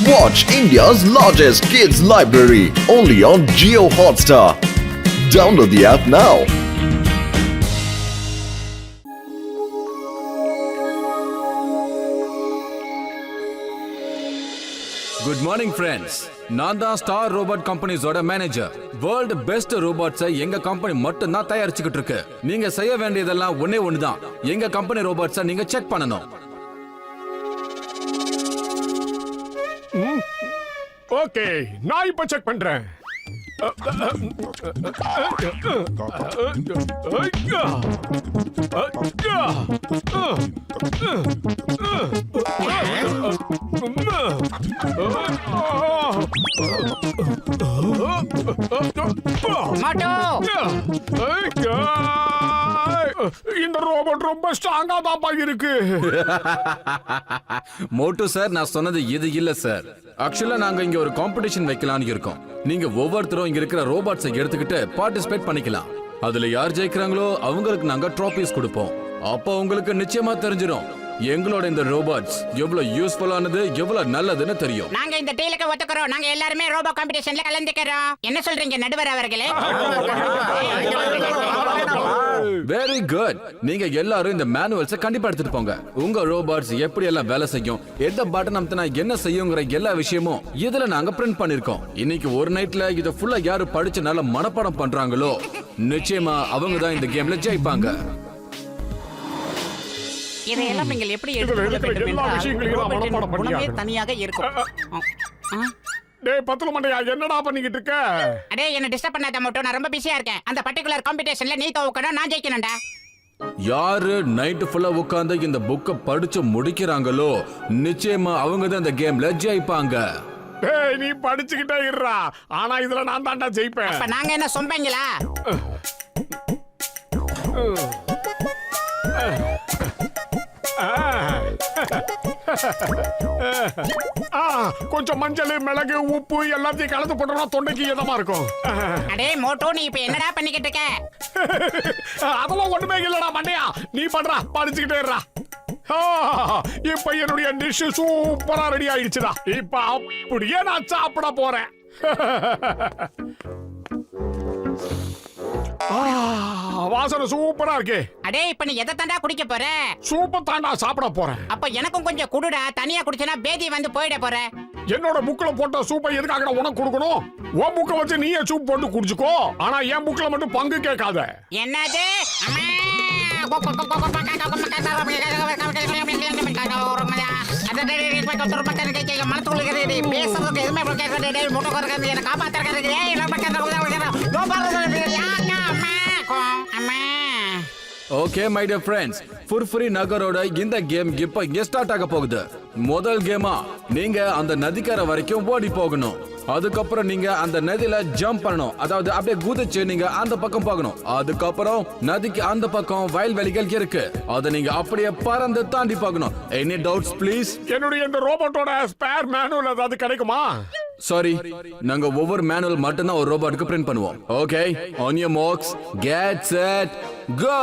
Watch India's largest kids library only on Jio Hotstar. Download the app now. Good morning friends. நான் தான் star robot கம்பெனிஸோட manager. World best ரோபோட்ஸை எங்க company மட்டும் தான் தயாரிச்சுக்கிட்டு இருக்கு. நீங்க செய்ய வேண்டியதெல்லாம் ஒண்ணே ஒண்ணுதான். எங்க கம்பெனி ரோபோட்ஸை நீங்க செக் பண்ணணும். ஓகே, நான் இப்ப செக் பண்றேன். இந்த ரோபோட் ரொம்ப ஸ்ட்ராங்கா தான் இருக்கு. மோட்டு சார், நான் சொன்னது இது இல்ல சார். ஆக்சுவலா நாங்க இங்க ஒரு காம்படிஷன் வைக்கலாம்னு இருக்கோம். நீங்க ஒவ்வொருத்தரும் இங்க இருக்கிற ரோபோட்ஸை எடுத்துக்கிட்டு பார்ட்டிசிபேட் பண்ணிக்கலாம். அதுல யார் ஜெயிக்கிறாங்களோ அவங்களுக்கு நாங்க ட்ராஃபிஸ் கொடுப்போம். அப்போ உங்களுக்கு நிச்சயமா தெரிஞ்சிடும் எங்களோட இந்த ரோபோட்ஸ் எவ்வளவு யூஸ்ஃபுல்லானது, எவ்வளவு நல்லதுன்னு தெரியும். நாங்க இந்த டீலுக்கு ஒத்துக்கிறோம். நாங்க எல்லாரும் ரோபோ காம்படிஷன்ல கலந்துக்கிறோம். என்ன சொல்றீங்க நடுவர் அவர்களே? Very good. நீங்க எல்லாரும் இந்த மேனுவல்ஸை கண்டிப்பா எடுத்துட்டு போங்க. உங்க ரோபோட்ஸ் எப்படி எல்லாம் வேலை செய்யும், எந்த பட்டன் அமுத்தினா என்ன செய்யுங்கிற எல்லா விஷயமும் இதுல நாங்க பிரிண்ட் பண்ணிருக்கோம். இன்னைக்கு ஒரு நைட்ல இத ஃபுல்லா யாரு படிச்சு நல்ல மனப்பாடம் பண்றாங்களோ நிச்சயமா அவங்க தான் இந்த கேம்ல ஜெயிப்பாங்க. இதையெல்லாம் நீங்கள் எப்படி தனியாக இருக்கும். டேய் பத்துல மண்டையா, என்னடா பண்ணிக்கிட்டு இருக்க? அடே, என்ன டிஸ்டர்ப் பண்ணாத மட்டும். நான் ரொம்ப பிஸியா இருக்கேன். அந்த பர்టిక్యులர் காம்படிஷன்ல நீ தோக்கணும், நான் ஜெயிக்கணும்டா. யாரு நைட் ஃபுல்லா உட்கார்ந்து இந்த புக்க படிச்சு முடிக்கிறாங்களோ நிச்சயமா அவங்க தான் இந்த கேம்ல ஜெயிப்பாங்க. டேய், நீ படிச்சுக்கிட்டே இருடா. ஆனா இதுல நான் தான்டா ஜெயிப்பேன். அப்ப நாங்க என்ன சொம்பங்களா? கொஞ்சம் மஞ்சள், மிளகு, உப்பு எல்லாத்தையும் கலந்து போட்டோம்னா தொண்டைக்கு இதமா இருக்கும். அடே மோட்டோ, நீ இப்ப என்னடா பண்ணிக்கிட்டு இருக்க? அதெல்லாம் ஒண்ணுமே இல்லடா மண்டையா. நீ பண்றா, படிச்சுக்கிட்டே இருடா. இப்ப என்னுடைய டிஷ் சூப்பரா ரெடி ஆயிடுச்சுடா. இப்ப அப்படியே நான் சாப்பிட போறேன். வாசனை சூப்பரா இருக்கு. அடே, இப்ப நீ எதை தாண்டா குடிக்க போற? சூப்பர் தாண்டா சாப்பிட போறேன். அப்ப எனக்கும் கொஞ்சம் குடுடா. தனியா குடிச்சனா பேதி வந்து போயிட போற. என்னோட புக்ல போட்ட சூப்பை எதுக்காக உனக்கு கொடுக்கணும்? உன் புக்க வச்சு நீயே சூப் போட்டு குடிச்சுக்கோ. ஆனா என் புக்ல மட்டும் பங்கு கேட்காத. என்னது? ஓகே மை டியர் ஃப்ரெண்ட்ஸ், ஃபுர்ஃபுரி நகரோட இந்த கேம் இப்ப இங்க ஸ்டார்ட் ஆக போகுது. முதல் கேமா நீங்க அந்த நதிக்கரை வரைக்கும் ஓடி போகணும். அதுக்கப்புறம் நீங்க அந்த நதியில ஜம்ப் பண்ணணும். அதாவது அப்படியே குதிச்சு நீங்க அந்த பக்கம் போகணும். அதுக்கப்புறம் நதிக்கு அந்த பக்கம் வயல்வெளிகள் இருக்கு. அதை நீங்க அப்படியே பறந்து தாண்டி போகணும். Any doubts please? என்னுடைய இந்த ரோபோட்டோட ஸ்பேர் மேனுவல் ஏதாவது கிடைக்குமா? சாரி, நாங்க ஒவ்வொரு மேனுவல் மட்டும் தான் ஒரு ரோபோட்டுக்கு பிரிண்ட் பண்ணுவோம். Okay, on your marks, get set, go.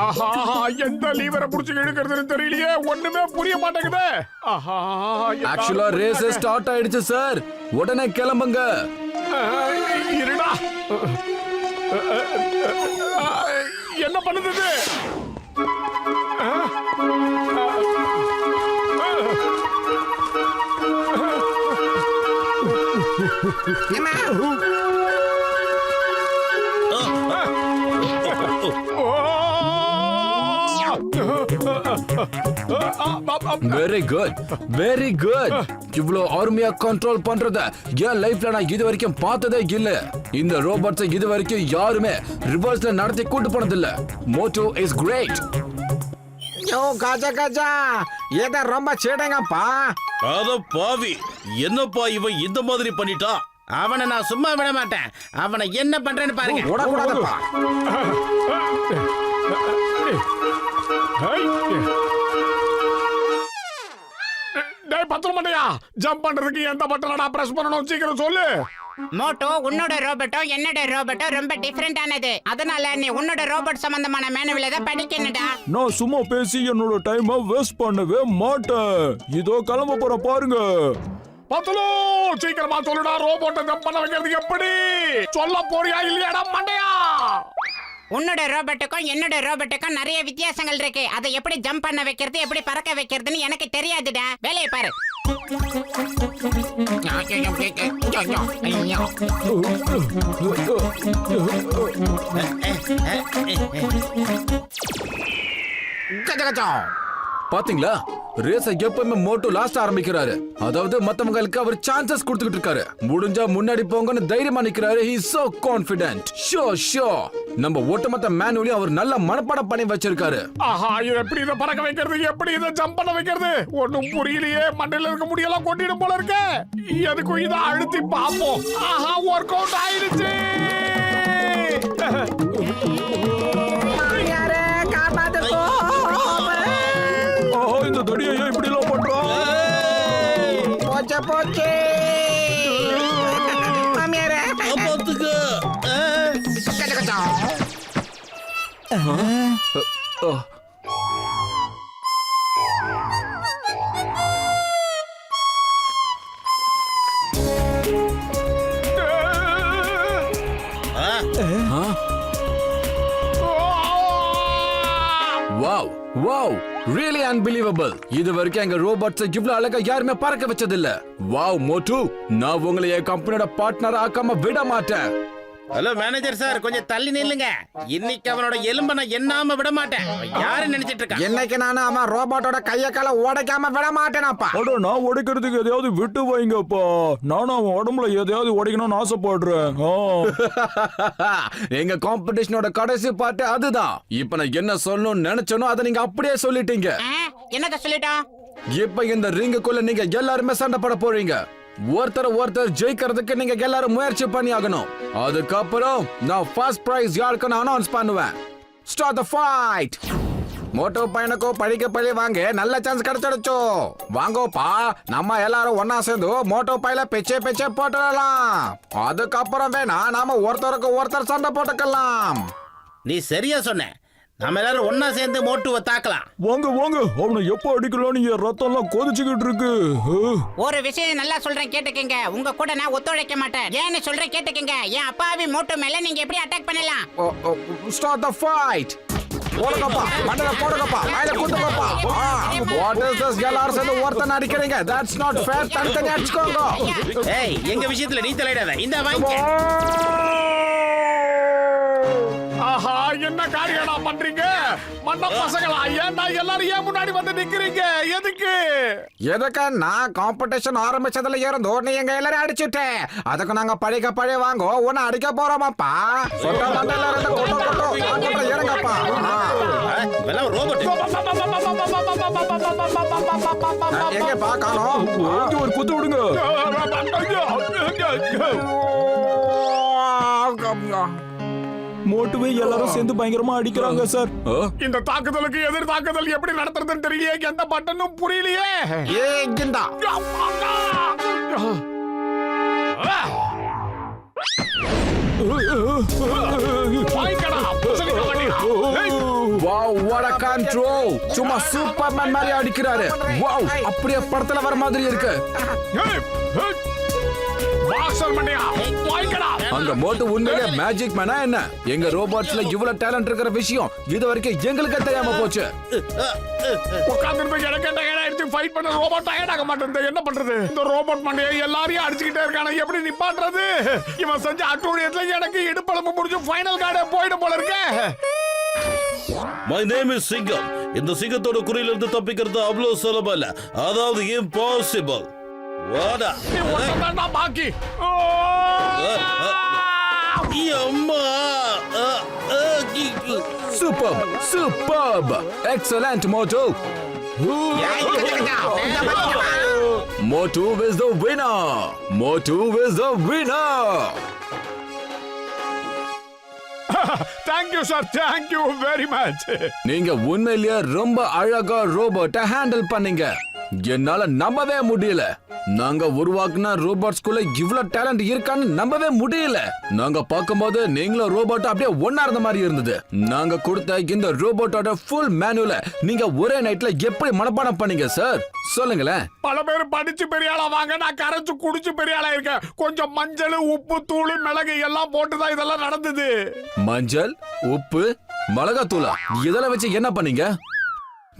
ஆஹா, எந்த லீவரை புடிச்சு இழுக்கிறதுன்னு தெரியலையே. ஒண்ணுமே புரிய மாட்டேங்குது. ஆஹா, ஆக்சுவலா ரேஸ் ஸ்டார்ட் ஆயிடுச்சு சார். உடனே கிளம்புங்க. இருடா. என்ன பண்ணுது? Very good, very good. இவ்வளவு ஆர்மியா கண்ட்ரோல் பண்றத என் லைஃப்ல நான் இது வரைக்கும் பார்த்ததே இல்ல. இந்த ரோபோட்ஸ் இது வரைக்கும் யாருமே ரிவர்ஸ்ல நடத்தி கூட்டு போனதில்ல. Motto is great. Yo Kaja Kaja, ஏதா ரொம்ப சேடங்கப்பா. அத பாவி, என்னப்பா இவன் இந்த மாதிரி பண்ணிட்டா? அவனை நான் சும்மா விட மாட்டேன். அவனை என்ன பண்றேன்னு பாருங்க. விடக்கூடாதுப்பா. டேய் பத்திரம் மண்டையா, ஜம்ப் பண்றதுக்கு எந்த பட்டனடா பிரஸ் பண்ணணும்? சீக்கிரம் சொல்லு. மோட்டோ உன்னோட ரோபோட்டும் என்னோட ரோபோட்டும் ரொம்ப டிஃபரெண்டானது. அதனால நீ உன்னோட ரோபோட் சம்பந்தமான மேனுவல தான் படிக்கணும்டா. நான் சும்மா பேசி என்னோட டைமை வேஸ்ட் பண்ணவே மாட்டேன். இதோ கிளம்ப போற பாருங்க. பத்துலு சீக்கிரமா சொல்லுடா, ரோபோட்டை ஜம்ப் பண்ண வைக்கிறது எப்படி சொல்ல போறியா இல்லையாடா மண்டையா? உன்னோட ரோபோட்டுக்கும் என்னோட ரோபோட்டுக்கும் நிறைய வித்தியாசங்கள் இருக்கு. அதை எப்படி ஜம்ப் பண்ண வைக்கிறது, எப்படி பறக்க வைக்கிறதுன்னு எனக்கு தெரியாதுடா. வேலையை பாரு. பாத்தீங்களா, ரேஸ எப்பவுமே மோட்டோ லாஸ்ட் ஆரம்பிக்கிறாரு. அதாவது மத்தவங்களுக்கு அவர் சான்சஸ் கொடுத்துக்கிட்டு இருக்காரு. முடிஞ்சா முன்னாடி போங்கன்னு தைரியமா நிக்கிறாரு. he is so confident. sure நம்ம ஒட்டுமொத்த மேனுவலையும் அவர் நல்ல மனப்பாடம் பண்ணி வச்சிருக்காரு. ஆஹா, இது எப்படி இதை பறக்க வைக்கிறது, எப்படி இதை ஜம்ப் பண்ண வைக்கிறது ஒண்ணும் புரியலையே. மண்டையில இருக்க முடியெல்லாம் கொட்டிடும் போல இருக்க. எதுக்கும் இதை அழுத்தி பார்ப்போம். ஆஹா, ஒர்க் அவுட் ஆயிடுச்சு. இந்த தடியை ஏன் இப்படி எல்லாம் பண்றான்? போச்சே மாமியாரே. காப்பாத்துக்க. Wow really unbelievable. இது வரைக்கும் எங்க ரோபோட்ஸ் இவ்வளவு அழகா யாருமே பறக்க வச்சது இல்ல. வாவ் மோட்டு, நான் உங்களை என் கம்பெனியோட பார்ட்னர் ஆக்காம விட மாட்டேன். ஹலோ மேனேஜர் சார், கொஞ்சம் தள்ளி நில்லுங்க. இன்னைக்கு அவனோட எலும்ப நான் எண்ணாம விட மாட்டேன். யாரு நினைச்சிட்டு இருக்கா? இன்னைக்கு நானும் அவன் ரோபோட்டோட கைய கால உடைக்காம விட மாட்டேனாப்பா. அட, நான் உடைக்கிறதுக்கு எதையாவது விட்டு வைங்கப்பா. நானும் அவன் உடம்புல எதையாவது உடைக்கணும்னு ஆசைப்படுறேன். எங்க காம்படிஷனோட கடைசி பாட்டு அதுதான். இப்ப நான் என்ன சொல்லணும்னு நினைச்சனோ அதை நீங்க அப்படியே சொல்லிட்டீங்க. என்னத சொல்லிட்டோம்? இப்ப இந்த ரிங்குக்குள்ள நீங்க எல்லாருமே சண்டை போட போறீங்க. ஒருத்தர் ஜெயிக்கிறதுக்கு நீங்க எல்லாரும் முயற்சி பண்ணி ஆகணும். அதுக்கப்புறம் நான் ஃபர்ஸ்ட் பிரைஸ் யாருக்குன்னு அனௌன்ஸ் பண்ணுவேன். Start the fight. மோட்டோ பையனுக்கோ படிக்க பழி வாங்க நல்ல சான்ஸ் கிடைச்சிடுச்சு. வாங்கோப்பா, நம்ம எல்லாரும் ஒன்னா சேர்ந்து மோட்டோ பையில பெச்சே போட்டுடலாம். அதுக்கப்புறம் வேணா நாம ஒருத்தருக்கு ஒருத்தர் சண்டை போட்டுக்கலாம். நீ சரியா சொன்ன. நம்ம எல்லாரும் ஒன்னா சேர்ந்து மோட்டுவை தாக்கலாம். வாங்க அவனை எப்ப அடிக்கலாம்னு என் ரத்தம் எல்லாம் கொதிச்சுக்கிட்டு இருக்கு. ஒரு விஷயம் நல்லா சொல்றேன் கேட்டுக்கங்க. உங்க கூட நான் ஒத்துழைக்க மாட்டேன். ஏன்னு சொல்றேன் கேட்டுக்கங்க. என் அப்பாவி மோட்டோ மேல நீங்க எப்படி அட்டாக் பண்ணலாம்? Start the fight. போடுங்கப்பா, மண்டல போடுங்கப்பா, மேல குத்துங்கப்பா. What is this? எல்லாரும் சேர்ந்து ஒருத்தன் அடிக்கிறீங்க. That's not fair. தனித்தனி அடிச்சுக்கோங்க. ஏய், எங்க விஷயத்துல நீ தலையிடாத. இந்த வாங்க. ஆஹா, என்ன காரியடா பண்றீங்க மண்ண பசங்களா? ஏன்டா எல்லாரும் ஏன் முன்னாடி வந்து நிக்கிறீங்க? எதுக்கு? நான் காம்படிஷன் ஆரம்பிச்சதுல இருந்து நீ எங்க எல்லாரும் அடிச்சுட்டேன். அதுக்கு நாங்க பழி வாங்க உன்னை அடிக்க போறோமாப்பா. சொட்ட மண்டையில ரெண்டு கொட்டோ இறங்கப்பா. இதெல்லாம் ரோபோட். எங்க பாக்கணும்? ஒரு குத்து விடுங்க. மோட்டுவே எல்லாரும் சேர்ந்து பயங்கரமா அடிக்கிறாங்க சார். இந்த தாக்குதலுக்கு எதிர் தாக்குதல் எப்படி நடத்துறதுன்னு தெரியலையே. எந்த பட்டனும் புரியலையே. ஏங்கடா வாவ், what a control. சும்மா சூப்பர்மேன் மாதிரி அடிக்கிறாரு. வாவ், அப்படியே படத்துல வர மாதிரி இருக்கு. அந்த மோட்டு உண்மையிலே மேஜிக் மேனா என்ன? எங்க ரோபோட்ஸ்ல இவ்வளவு டேலண்ட் இருக்கிற விஷயம் இது வரைக்கும் எங்களுக்கு தெரியாம போச்சு. என்ன பண்றது? இந்த ரோபோட் மண்டையை எல்லாரையும் அடிச்சுக்கிட்டே இருக்கான. எப்படி நிப்பாட்டுறது? இவன் செஞ்ச அட்டூழியத்துல எனக்கு இடுப்பளம்பு முடிஞ்சு ஃபைனல் கார்டே போயிடும் போல இருக்கே. My name is சிங்கம். இந்த சிங்கத்தோட குறியில இருந்து தப்பிக்கிறது அவ்வளவு சுலபம் இல்ல. அதாவது impossible. வாடா. பாக்கி Superb. Excellent, Motu. Motu is the winner. Thank you sir, thank you very much. நீங்க உண்மையிலேயே ரொம்ப அழகா ரோபோட்டை ஹேண்டில் பண்ணீங்க. என்னால நம்பவே முடியல. நாங்க உருவாக்குன ரோபோட்ஸ்குள்ள இவ்வளவு டேலண்ட் இருக்கான்னு நம்பவே முடியல. நாங்க பார்க்கும்போது நீங்களும் ரோபோட் அப்படியே ஒன்னா இருந்த மாதிரி இருந்தது. நாங்க கொடுத்த இந்த ரோபோட்டோட ஃபுல் மேனுவல நீங்க ஒரே நைட்ல எப்படி மனப்பாடம் பண்ணீங்க சார்? சொல்லுங்களேன். பல பேர் படிச்சு பெரிய ஆளா வாங்க, நான் கரைச்சு குடிச்சு பெரிய ஆளா இருக்கேன். கொஞ்சம் மஞ்சள், உப்பு, தூள், மிளகு எல்லாம் போட்டுதான் இதெல்லாம் நடந்தது. மஞ்சள், உப்பு, மிளகாத்தூளா இதெல்லாம் வச்சு என்ன பண்ணீங்க?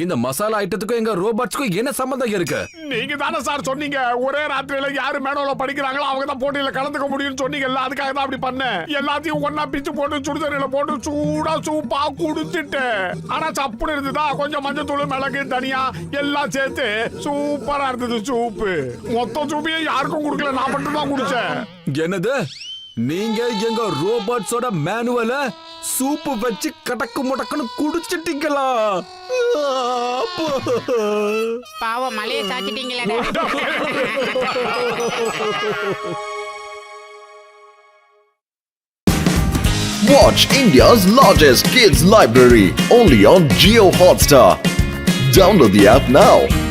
இந்த மசாலா ஐட்டத்துக்கும் எங்க ரோபோட்ஸ்க்கும் என்ன சம்பந்தம் இருக்கு? நீங்க தானே சார் சொன்னீங்க ஒரே ராத்திரியில யாரு மேனோல படிக்கிறாங்களோ அவங்க தான் போட்டியில கலந்துக்க முடியும்னு சொன்னீங்கல்ல, அதுக்காக தான் அப்படி பண்ணேன். எல்லாத்தையும் ஒன்னா பிச்சு போட்டு சுடுதண்ணில போட்டு சூடா சூப்பா குடிச்சிட்டேன். ஆனா சப்புன்னு இருந்ததா, கொஞ்சம் மஞ்சத்தூள், மிளகு, தனியா எல்லாம் சேர்த்து சூப்பரா இருந்தது சூப்பு. மொத்த சூப்பையும் யாருக்கும் குடுக்கல, நான் மட்டும் தான் குடிச்சேன். என்னது? நீங்க எங்க ரோபோட்ஸோட மேனுவல சூப்பு வச்சு கடக்கு முடக்குன்னு குடிச்சிட்டீங்களா? பாவம் மலையை சாச்சிட்டீங்களா? Watch India's largest kids library only on Geo Hotstar. Download the app now.